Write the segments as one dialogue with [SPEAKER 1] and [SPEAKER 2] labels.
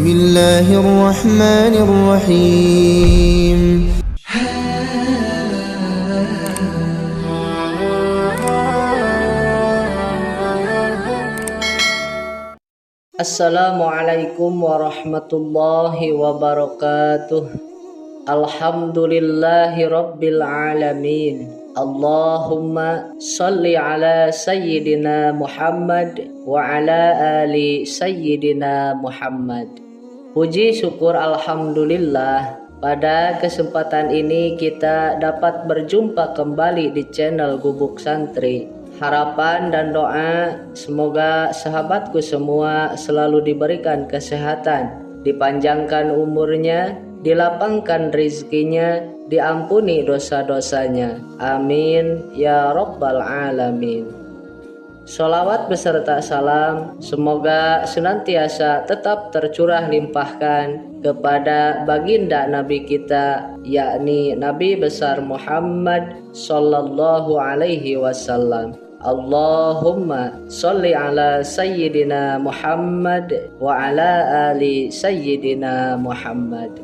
[SPEAKER 1] بسم الله الرحمن الرحيم.
[SPEAKER 2] Assalamualaikum warahmatullahi wabarakatuh. Alhamdulillahi rabbil alamin. Allahumma salli ala sayyidina Muhammad wa ala ali sayyidina Muhammad. Puji syukur alhamdulillah, pada kesempatan ini kita dapat berjumpa kembali di channel Gubuk Santri. Harapan dan doa semoga sahabatku semua selalu diberikan kesehatan, dipanjangkan umurnya, dilapangkan rizkinya, diampuni dosa-dosanya. Amin ya rabbal alamin. Sholawat beserta salam semoga senantiasa tetap tercurah limpahkan kepada baginda Nabi kita, yakni Nabi besar Muhammad sallallahu alaihi wasallam. Allahumma sholli ala sayyidina Muhammad wa ala ali sayyidina Muhammad.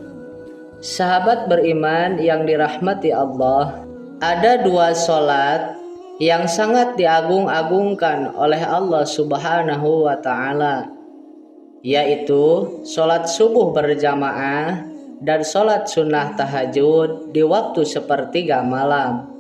[SPEAKER 2] Sahabat beriman yang dirahmati Allah, ada dua sholat yang sangat diagung-agungkan oleh Allah Subhanahu wa ta'ala, yaitu sholat subuh berjamaah dan sholat sunnah tahajud di waktu sepertiga malam.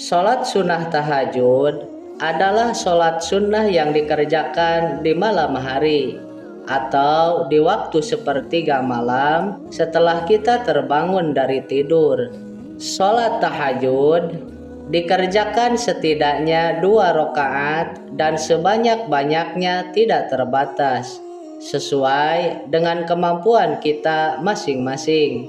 [SPEAKER 2] Sholat sunnah tahajud adalah sholat sunnah yang dikerjakan di malam hari atau di waktu sepertiga malam setelah kita terbangun dari tidur. Sholat tahajud dikerjakan setidaknya 2 rakaat dan sebanyak-banyaknya tidak terbatas, sesuai dengan kemampuan kita masing-masing.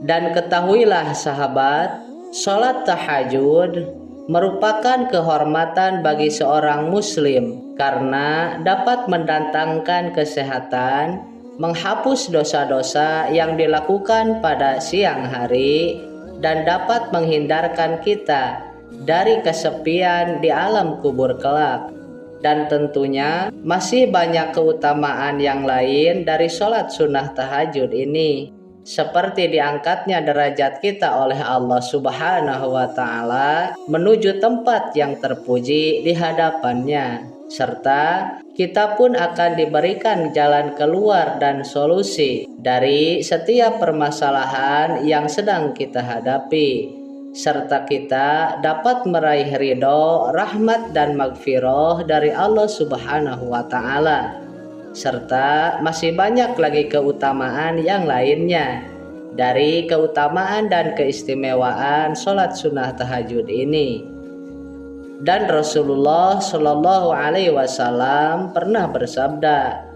[SPEAKER 2] Dan ketahuilah sahabat, sholat tahajud merupakan kehormatan bagi seorang muslim karena dapat mendatangkan kesehatan, menghapus dosa-dosa yang dilakukan pada siang hari, dan dapat menghindarkan kita dari kesepian di alam kubur kelak. Dan tentunya masih banyak keutamaan yang lain dari sholat sunnah tahajud ini, seperti diangkatnya derajat kita oleh Allah Subhanahu wa ta'ala menuju tempat yang terpuji di hadapannya, serta kita pun akan diberikan jalan keluar dan solusi dari setiap permasalahan yang sedang kita hadapi, serta kita dapat meraih ridho, rahmat dan magfirah dari Allah Subhanahu wa ta'ala. Serta masih banyak lagi keutamaan yang lainnya dari keutamaan dan keistimewaan sholat sunnah tahajud ini. Dan Rasulullah Shallallahu Alaihi Wasallam pernah bersabda,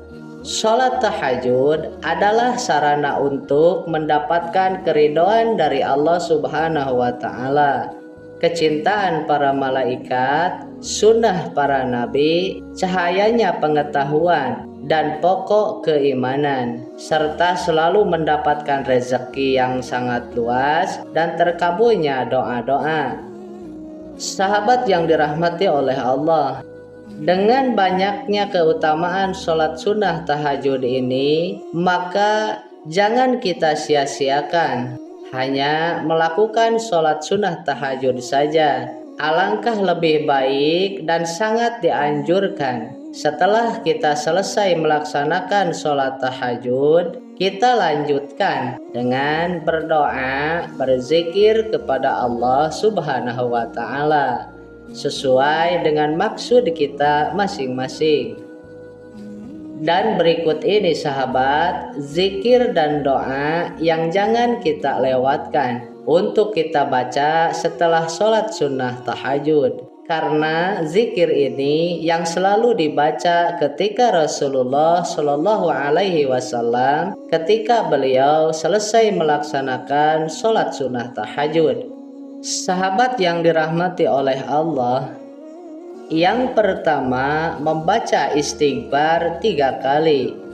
[SPEAKER 2] sholat tahajud adalah sarana untuk mendapatkan keridhaan dari Allah Subhanahu wa ta'ala, kecintaan para malaikat, sunnah para nabi, cahayanya pengetahuan, dan pokok keimanan, serta selalu mendapatkan rezeki yang sangat luas dan terkabulnya doa-doa. Sahabat yang dirahmati oleh Allah, dengan banyaknya keutamaan sholat sunnah tahajud ini, maka jangan kita sia-siakan hanya melakukan sholat sunnah tahajud saja. Alangkah lebih baik dan sangat dianjurkan setelah kita selesai melaksanakan sholat tahajud, kita lanjutkan dengan berdoa, berzikir kepada Allah Subhanahu wa ta'ala sesuai dengan maksud kita masing-masing. Dan berikut ini sahabat, zikir dan doa yang jangan kita lewatkan untuk kita baca setelah sholat sunnah tahajud, karena zikir ini yang selalu dibaca ketika Rasulullah Shallallahu Alaihi Wasallam ketika beliau selesai melaksanakan sholat sunnah tahajud. Sahabat yang dirahmati oleh Allah, yang pertama membaca istighfar 3 kali.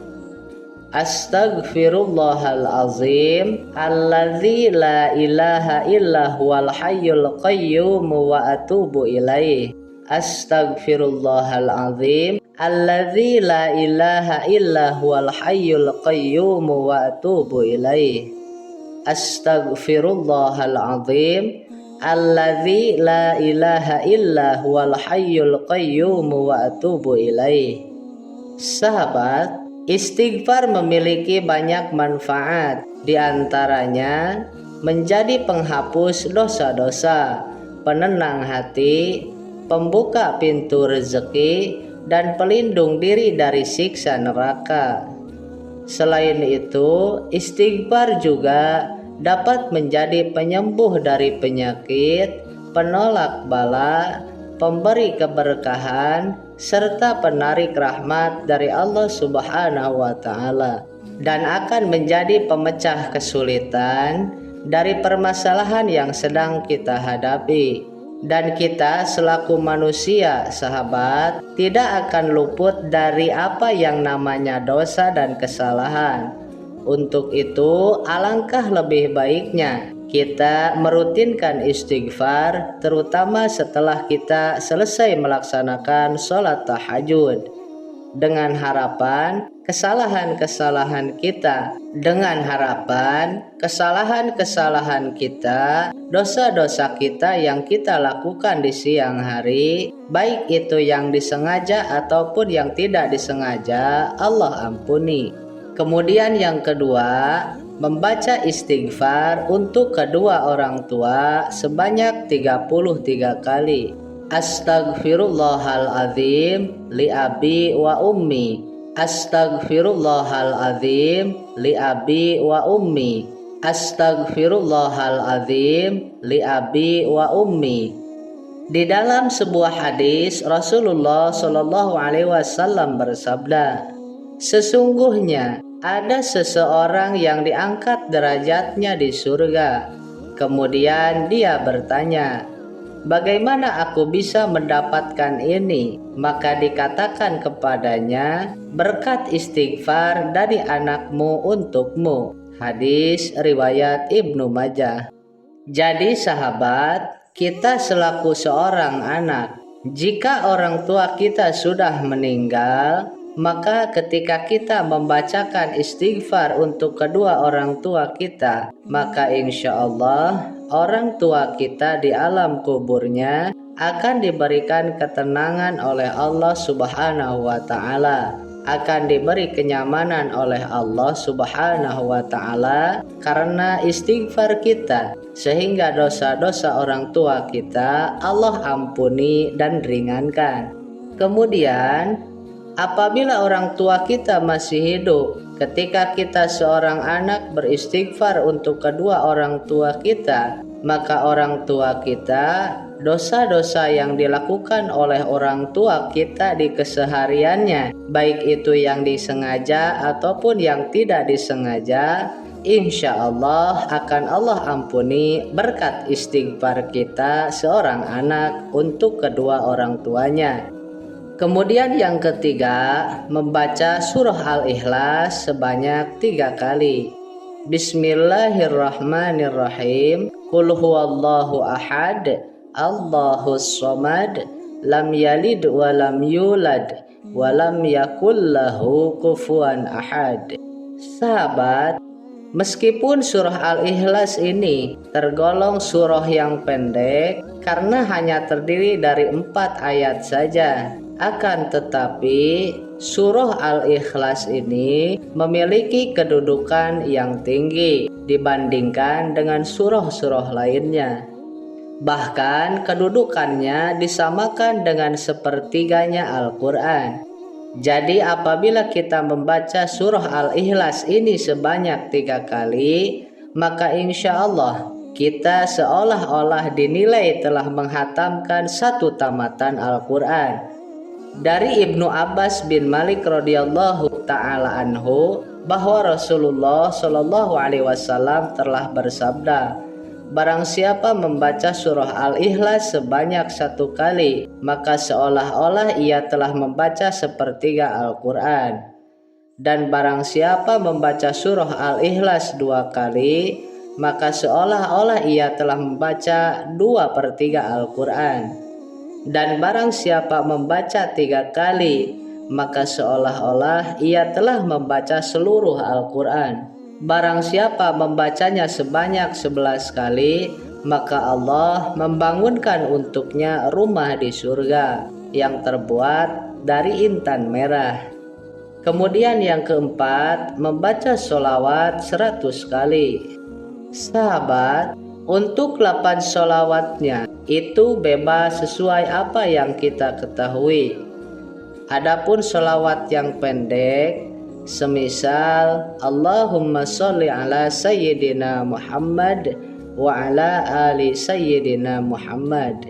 [SPEAKER 2] Astaghfirullahalazim alladzi la ilaha illa huwal hayyul qayyum wa atubu ilaih. Astaghfirullahalazim Alladzi la ilaha illa huwal hayyul qayyum wa atubu ilaih. Astaghfirullahal azim. Alladzi la ilaha illa huwal hayyul qayyum wa atubu ilaih. Sahabat, istighfar memiliki banyak manfaat, di antaranya menjadi penghapus dosa-dosa, penenang hati, pembuka pintu rezeki, dan pelindung diri dari siksa neraka. Selain itu, istighfar juga dapat menjadi penyembuh dari penyakit, penolak bala, pemberi keberkahan, serta penarik rahmat dari Allah Subhanahu wa Ta'ala, dan akan menjadi pemecah kesulitan dari permasalahan yang sedang kita hadapi. Dan kita selaku manusia, sahabat, tidak akan luput dari apa yang namanya dosa dan kesalahan. Untuk itu, alangkah lebih baiknya kita merutinkan istighfar, terutama setelah kita selesai melaksanakan sholat tahajud, dengan harapan kesalahan-kesalahan kita, dosa-dosa kita yang kita lakukan di siang hari, baik itu yang disengaja ataupun yang tidak disengaja, Allah ampuni. Kemudian yang kedua, membaca istighfar untuk kedua orang tua sebanyak 33 kali. Astaghfirullahaladzim li abi wa ummi. Astaghfirullahaladzim li abi wa ummi. Astaghfirullahaladzim li abi wa ummi. Di dalam sebuah hadis, Rasulullah Shallallahu Alaihi Wasallam bersabda, sesungguhnya ada seseorang yang diangkat derajatnya di surga. Kemudian dia bertanya, bagaimana aku bisa mendapatkan ini? Maka dikatakan kepadanya, berkat istighfar dari anakmu untukmu. Hadis riwayat Ibnu Majah. Jadi sahabat, kita selaku seorang anak, jika orang tua kita sudah meninggal, maka ketika kita membacakan istighfar untuk kedua orang tua kita, maka insya Allah orang tua kita di alam kuburnya akan diberikan ketenangan oleh Allah Subhanahu wa Ta'ala, akan diberi kenyamanan oleh Allah Subhanahu wa Ta'ala karena istighfar kita, sehingga dosa-dosa orang tua kita Allah ampuni dan ringankan. Kemudian apabila orang tua kita masih hidup, ketika kita seorang anak beristighfar untuk kedua orang tua kita, maka orang tua kita, dosa-dosa yang dilakukan oleh orang tua kita di kesehariannya, baik itu yang disengaja ataupun yang tidak disengaja, insya Allah akan Allah ampuni berkat istighfar kita seorang anak untuk kedua orang tuanya. Kemudian yang ketiga, membaca surah Al-Ikhlas sebanyak 3 kali. Bismillahirrahmanirrahim. Qul huwallahu ahad, Allahus somad, lam yalid wa lam yulad, wa lam yakul lahu kufuwan ahad. Sahabat, meskipun surah Al-Ikhlas ini tergolong surah yang pendek karena hanya terdiri dari 4 ayat saja, akan tetapi surah Al-Ikhlas ini memiliki kedudukan yang tinggi dibandingkan dengan surah-surah lainnya. Bahkan kedudukannya disamakan dengan sepertiganya Al-Quran. Jadi apabila kita membaca surah Al-Ikhlas ini sebanyak 3 kali, maka insya Allah kita seolah-olah dinilai telah menghatamkan 1 tamatan Al-Quran. Dari Ibnu Abbas bin Malik radhiyallahu ta'ala anhu, bahwa Rasulullah Shallallahu Alaihi Wasallam telah bersabda, barang siapa membaca surah Al-Ikhlas sebanyak 1 kali, maka seolah-olah ia telah membaca sepertiga Al-Quran. Dan barang siapa membaca surah Al-Ikhlas 2 kali, maka seolah-olah ia telah membaca 2/3 Al-Quran. Dan barang siapa membaca 3 kali, maka seolah-olah ia telah membaca seluruh Al-Quran. Barang siapa membacanya sebanyak 11 kali, maka Allah membangunkan untuknya rumah di surga yang terbuat dari intan merah. Kemudian yang keempat, membaca sholawat 100 kali. Sahabat, untuk 8 sholawatnya itu bebas sesuai apa yang kita ketahui. Adapun sholawat yang pendek, semisal Allahumma sholli ala Sayyidina Muhammad wa ala ali Sayyidina Muhammad,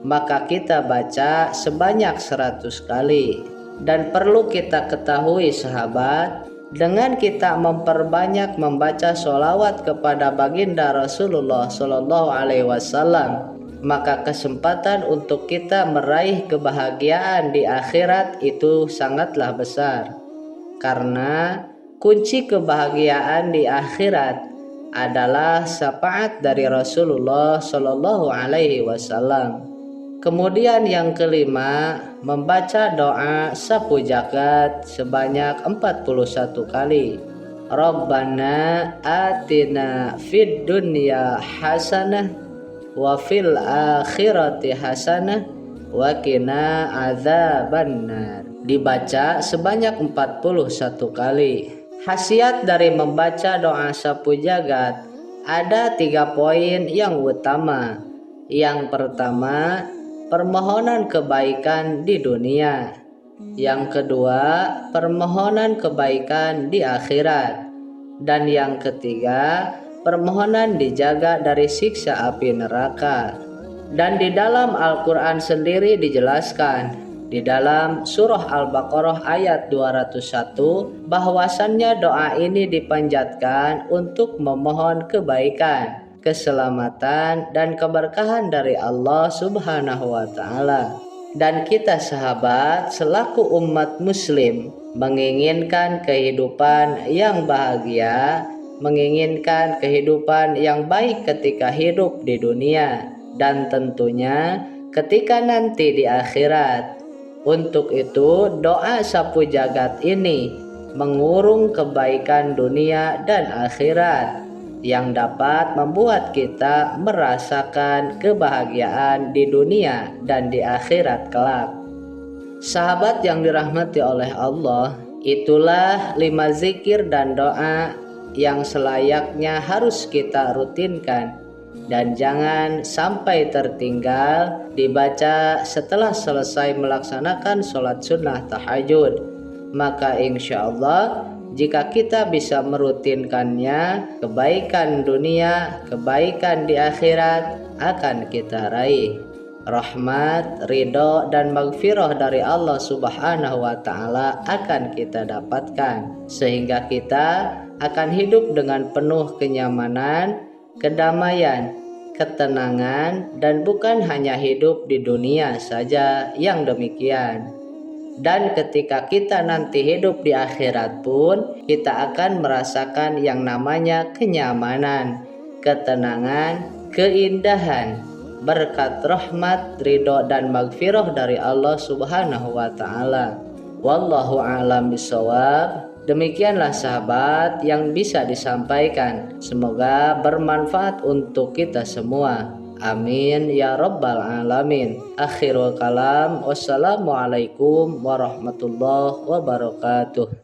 [SPEAKER 2] maka kita baca sebanyak 100 kali. Dan perlu kita ketahui sahabat, dengan kita memperbanyak membaca sholawat kepada baginda Rasulullah Shallallahu Alaihi Wasallam, maka kesempatan untuk kita meraih kebahagiaan di akhirat itu sangatlah besar. Karena kunci kebahagiaan di akhirat adalah syafaat dari Rasulullah Shallallahu Alaihi Wasallam. Kemudian yang kelima, membaca doa sapu jagat sebanyak 41 kali. Rabbana atina fid dunya hasanah wa fil akhirati hasanah wa qina adzabannar. Dibaca sebanyak 41 kali. Khasiat dari membaca doa sapu jagat ada 3 poin yang utama. Yang pertama, permohonan kebaikan di dunia. Yang kedua, permohonan kebaikan di akhirat. Dan yang ketiga, permohonan dijaga dari siksa api neraka. Dan di dalam Al-Quran sendiri dijelaskan, di dalam surah Al-Baqarah ayat 201, bahwasannya doa ini dipanjatkan untuk memohon kebaikan, keselamatan dan keberkahan dari Allah Subhanahu wa Ta'ala. Dan kita sahabat selaku umat muslim menginginkan kehidupan yang bahagia, menginginkan kehidupan yang baik ketika hidup di dunia dan tentunya ketika nanti di akhirat. Untuk itu doa sapu jagat ini mengurung kebaikan dunia dan akhirat yang dapat membuat kita merasakan kebahagiaan di dunia dan di akhirat kelak. Sahabat yang dirahmati oleh Allah, itulah 5 zikir dan doa yang selayaknya harus kita rutinkan dan jangan sampai tertinggal dibaca setelah selesai melaksanakan sholat sunnah tahajud. Maka insya Allah jika kita bisa merutinkannya, kebaikan dunia, kebaikan di akhirat akan kita raih. Rahmat, ridho, dan maghfirah dari Allah Subhanahu wa Ta'ala akan kita dapatkan, sehingga kita akan hidup dengan penuh kenyamanan, kedamaian, ketenangan, dan bukan hanya hidup di dunia saja yang demikian. Dan ketika kita nanti hidup di akhirat pun, kita akan merasakan yang namanya kenyamanan, ketenangan, keindahan, berkat rahmat, ridho, dan maghfirah dari Allah Subhanahu wa Ta'ala. Wallahu a'lam bishawab. Demikianlah sahabat yang bisa disampaikan. Semoga bermanfaat untuk kita semua. Amin ya rabbal alamin. Akhirul kalam. Wassalamualaikum warahmatullahi wabarakatuh.